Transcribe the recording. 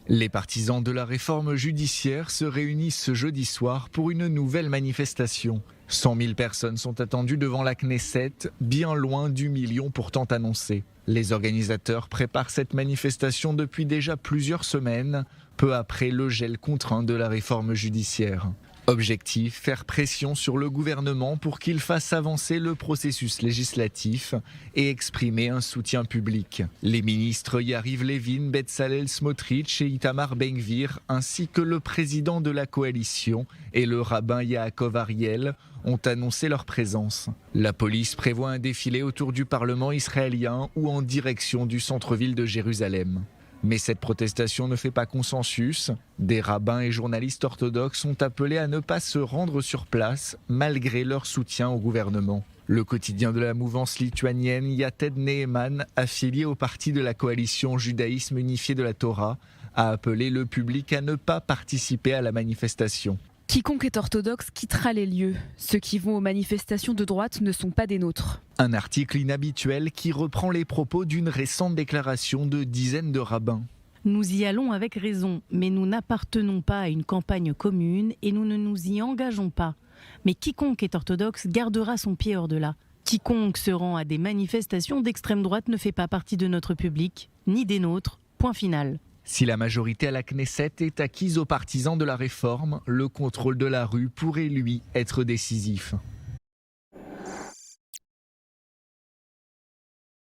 Les partisans de la réforme judiciaire se réunissent ce jeudi soir pour une nouvelle manifestation. 100 000 personnes sont attendues devant la Knesset, bien loin du million pourtant annoncé. Les organisateurs préparent cette manifestation depuis déjà plusieurs semaines, peu après le gel contraint de la réforme judiciaire. Objectif, faire pression sur le gouvernement pour qu'il fasse avancer le processus législatif et exprimer un soutien public. Les ministres Yariv Levin, Bezalel Smotrich et Itamar Ben-Gvir, ainsi que le président de la coalition et le rabbin Yaakov Ariel, ont annoncé leur présence. La police prévoit un défilé autour du Parlement israélien ou en direction du centre-ville de Jérusalem. Mais cette protestation ne fait pas consensus. Des rabbins et journalistes orthodoxes sont appelés à ne pas se rendre sur place malgré leur soutien au gouvernement. Le quotidien de la mouvance lituanienne Yated Neheman, affilié au parti de la coalition Judaïsme unifié de la Torah, a appelé le public à ne pas participer à la manifestation. Quiconque est orthodoxe quittera les lieux. Ceux qui vont aux manifestations de droite ne sont pas des nôtres. Un article inhabituel qui reprend les propos d'une récente déclaration de dizaines de rabbins. Nous y allons avec raison, mais nous n'appartenons pas à une campagne commune et nous ne nous y engageons pas. Mais quiconque est orthodoxe gardera son pied hors de là. Quiconque se rend à des manifestations d'extrême droite ne fait pas partie de notre public, ni des nôtres. Point final. Si la majorité à la Knesset est acquise aux partisans de la réforme, le contrôle de la rue pourrait, lui, être décisif.